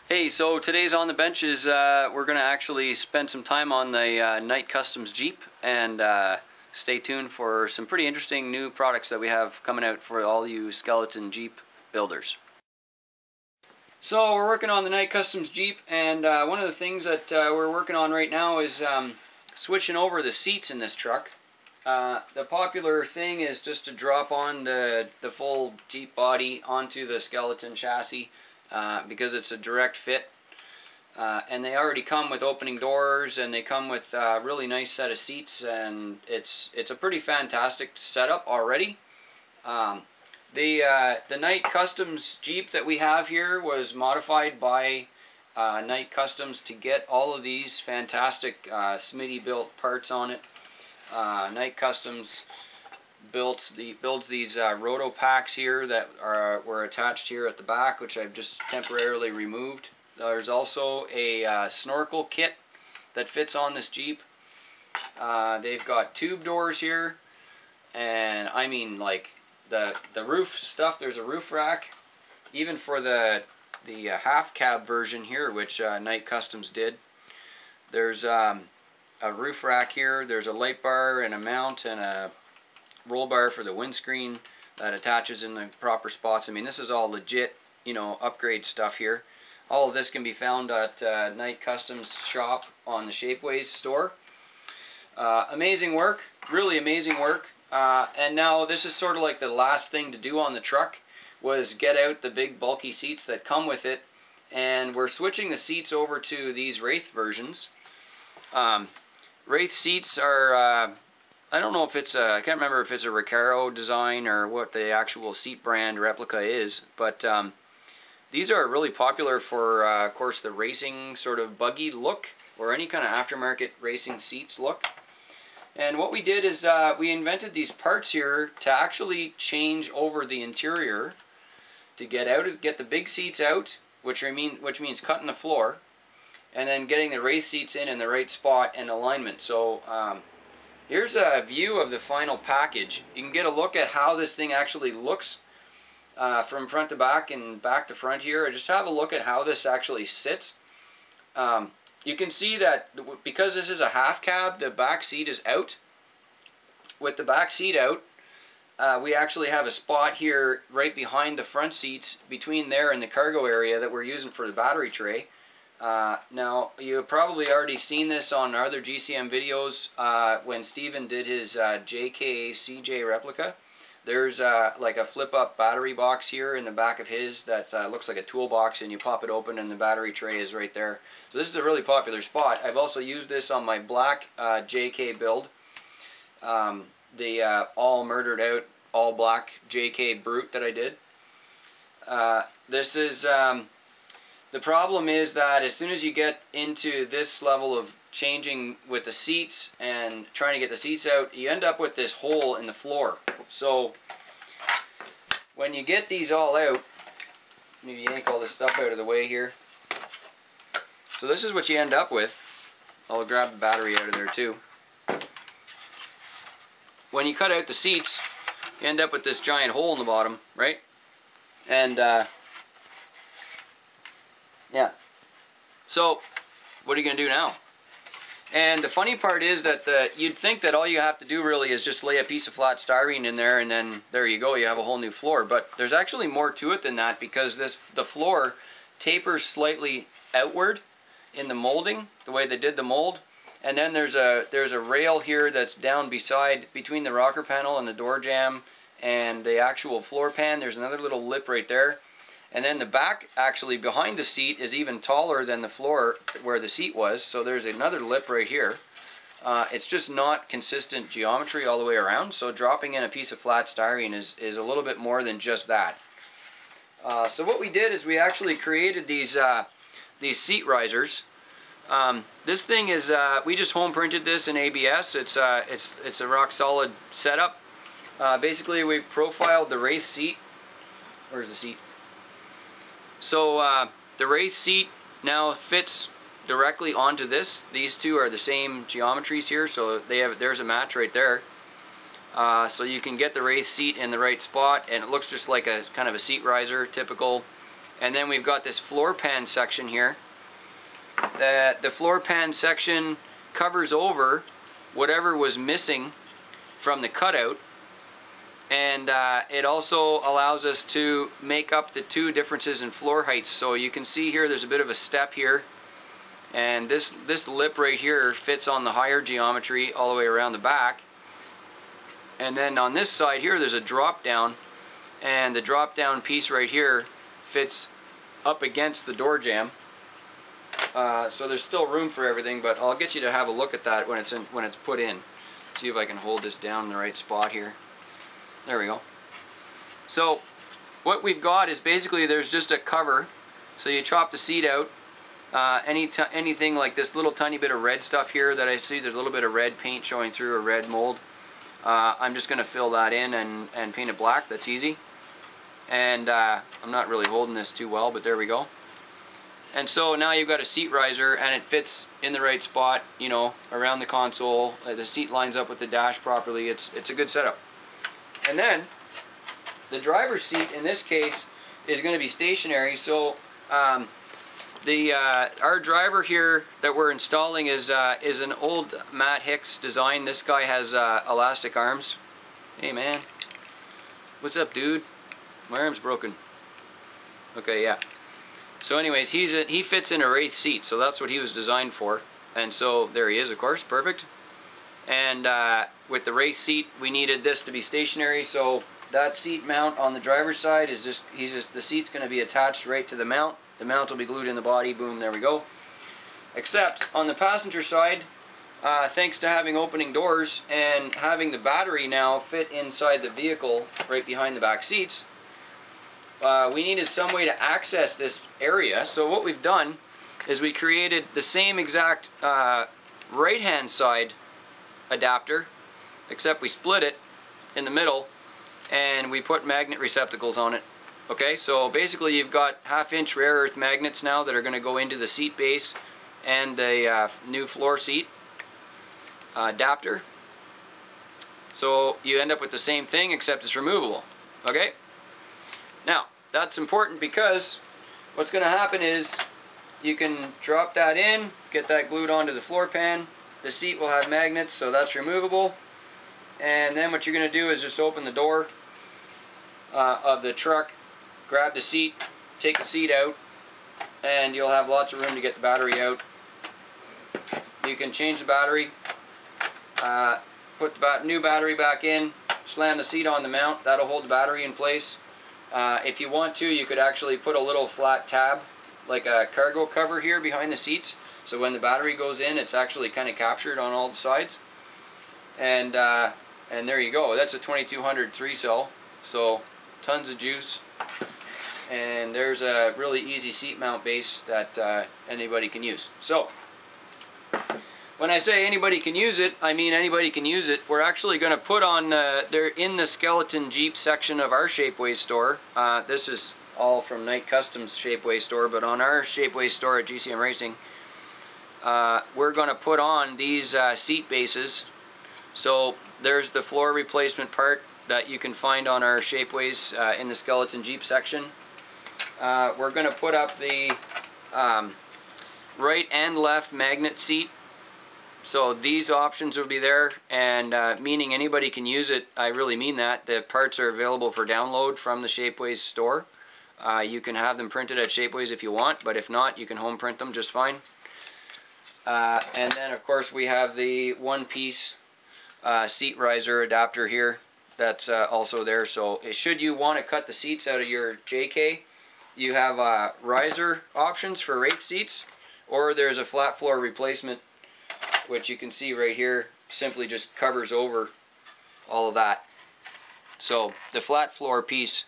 Hey, so today's On The Bench is we're going to actually spend some time on the Knight Customs Jeep, and stay tuned for some pretty interesting new products that we have coming out for all you skeleton Jeep builders. So we're working on the Knight Customs Jeep, and one of the things that we're working on right now is switching over the seats in this truck. The popular thing is just to drop on the full Jeep body onto the skeleton chassis. Because it's a direct fit, and they already come with opening doors, and they come with a really nice set of seats, and it's a pretty fantastic setup already. The Knight Customs Jeep that we have here was modified by Knight Customs to get all of these fantastic Smitty built parts on it. Knight Customs builds these roto packs here that were attached here at the back, which I've just temporarily removed. There's also a snorkel kit that fits on this Jeep. They've got tube doors here, and I mean, like the roof stuff. There's a roof rack, even for the half cab version here, which Knight Customs did. There's a roof rack here. There's a light bar and a mount and a roll bar for the windscreen that attaches in the proper spots. I mean, this is all legit, you know, upgrade stuff here. All of this can be found at Knight Customs shop on the Shapeways store. Amazing work, really amazing work. And now this is sort of like the last thing to do on the truck, was get out the big bulky seats that come with it, and we're switching the seats over to these Wraith versions. Wraith seats are I don't know if it's I can't remember if it's a Recaro design or what the actual seat brand replica is, but these are really popular for, of course, the racing sort of buggy look, or any kind of aftermarket racing seats look. And what we did is we invented these parts here to actually change over the interior to get the big seats out, which means cutting the floor, and then getting the Wraith seats in the right spot and alignment. So here's a view of the final package. You can get a look at how this thing actually looks from front to back and back to front here. Just have a look at how this actually sits. You can see that because this is a half cab, the back seat is out. With the back seat out, we actually have a spot here right behind the front seats, between there and the cargo area that we're using for the battery tray. Now, you've probably already seen this on other GCM videos when Steven did his JK CJ replica. There's like a flip-up battery box here in the back of his that looks like a toolbox, and you pop it open and the battery tray is right there. So this is a really popular spot. I've also used this on my black JK build, the all murdered out, all black JK Brute that I did. This is... The problem is that as soon as you get into this level of changing with the seats and trying to get the seats out, you end up with this hole in the floor. So when you get these all out, maybe yank all this stuff out of the way here. So this is what you end up with. I'll grab the battery out of there too. When you cut out the seats, you end up with this giant hole in the bottom, right? And yeah. So, what are you going to do now? And the funny part is that you'd think that all you have to do really is just lay a piece of flat styrene in there, and then there you go, you have a whole new floor. But there's actually more to it than that, because the floor tapers slightly outward in the molding, the way they did the mold. And then there's a rail here that's down between the rocker panel and the door jamb and the actual floor pan. There's another little lip right there. And then the back, actually behind the seat, is even taller than the floor where the seat was. So there's another lip right here. It's just not consistent geometry all the way around. So dropping in a piece of flat styrene is a little bit more than just that. So what we did is we actually created these seat risers. This thing is we just home printed this in ABS. It's a rock solid setup. Basically, we profiled the Wraith seat. Where's the seat? So the Wraith seat now fits directly onto this. These two are the same geometries here, so there's a match right there. So you can get the Wraith seat in the right spot, and it looks just like a kind of a seat riser, typical And then we've got this floor pan section here. The floor pan section covers over whatever was missing from the cutout, and it also allows us to make up the two differences in floor heights. So you can see here there's a bit of a step here, and this lip right here fits on the higher geometry all the way around the back. And then on this side here there's a drop down, and the drop down piece right here fits up against the door jamb. So there's still room for everything, but I'll get you to have a look at that when it's put in. See if I can hold this down in the right spot here. There we go. So what we've got is basically there's just a cover. So you chop the seat out. Anything like this little tiny bit of red stuff here that I see, there's a little bit of red paint showing through, a red mold. I'm just going to fill that in and paint it black. That's easy. And I'm not really holding this too well, but there we go. And so now you've got a seat riser, and it fits in the right spot, you know, around the console. The seat lines up with the dash properly. It's a good setup. And then the driver's seat in this case is going to be stationary. So our driver here that we're installing is an old Matt Hicks design. This guy has elastic arms. Hey man, what's up, dude? My arm's broken. Okay, yeah. So anyways, he fits in a Wraith seat, so that's what he was designed for. And so there he is, of course, perfect. And with the Wraith seat, we needed this to be stationary, so that seat mount on the driver's side is the seat's going to be attached right to the mount. The mount will be glued in the body. Boom, there we go. Except on the passenger side, thanks to having opening doors and having the battery now fit inside the vehicle right behind the back seats, we needed some way to access this area. So what we've done is we created the same exact right hand side adapter, except we split it in the middle and we put magnet receptacles on it. Okay, so basically you've got 1/2 inch rare earth magnets now that are going to go into the seat base and the new floor seat adapter. So you end up with the same thing, except it's removable. Okay, now that's important because what's going to happen is you can drop that in, get that glued onto the floor pan. The seat will have magnets, so that's removable. And then what you're going to do is just open the door of the truck, grab the seat, take the seat out, and you'll have lots of room to get the battery out. You can change the battery, put the new battery back in, slam the seat on the mount. That'll hold the battery in place. If you want to, you could actually put a little flat tab, like a cargo cover here behind the seats, so when the battery goes in, it's actually kind of captured on all the sides. And there you go. That's a 2200 3-cell, so tons of juice. And there's a really easy seat mount base that anybody can use. So when I say anybody can use it, I mean anybody can use it. We're actually going to put on, they're in the skeleton Jeep section of our Shapeways store. This is all from Night Customs Shapeways store, but on our Shapeways store at GCM Racing, we're going to put on these seat bases. So there's the floor replacement part that you can find on our Shapeways in the skeleton Jeep section. We're going to put up the right and left magnet seat. So these options will be there, and meaning anybody can use it. I really mean that. The parts are available for download from the Shapeways store. You can have them printed at Shapeways if you want, but if not, you can home print them just fine. And then of course we have the one-piece seat riser adapter here that's also there. So should you want to cut the seats out of your JK, you have riser options for Wraith seats, or there's a flat floor replacement, which you can see right here, simply just covers over all of that. So the flat floor piece,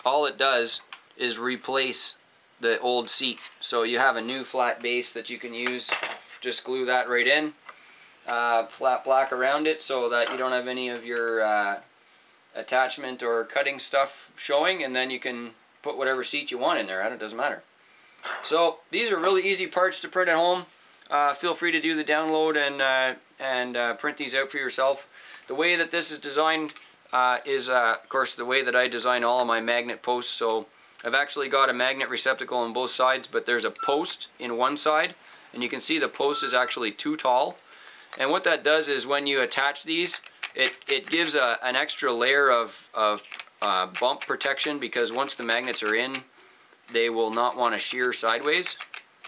all it does is replace the old seat. So you have a new flat base that you can use. Just glue that right in, flat black around it so that you don't have any of your attachment or cutting stuff showing, and then you can put whatever seat you want in there. It doesn't matter. So these are really easy parts to print at home. Feel free to do the download and print these out for yourself. The way that this is designed is, of course, the way that I design all of my magnet posts. So I've actually got a magnet receptacle on both sides, but there's a post in one side, and you can see the post is actually too tall. And what that does is when you attach these, it gives an extra layer of bump protection, because once the magnets are in, they will not want to shear sideways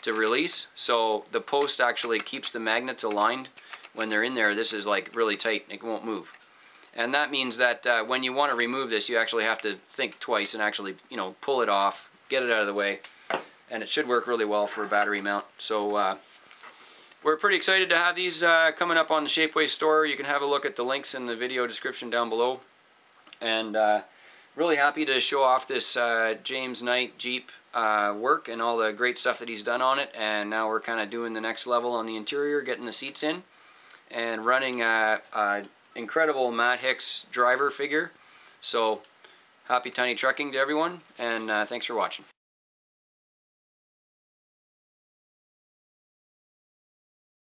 to release. So the post actually keeps the magnets aligned when they're in there. This is like really tight, it won't move. And that means that when you want to remove this, you actually have to think twice and actually, you know, pull it off, get it out of the way, and it should work really well for a battery mount. So we're pretty excited to have these coming up on the Shapeways store. You can have a look at the links in the video description down below. And really happy to show off this James Knight Jeep work and all the great stuff that he's done on it. And now we're kind of doing the next level on the interior, getting the seats in, and running an incredible Matt Hicks driver figure. So happy tiny trucking to everyone, and thanks for watching.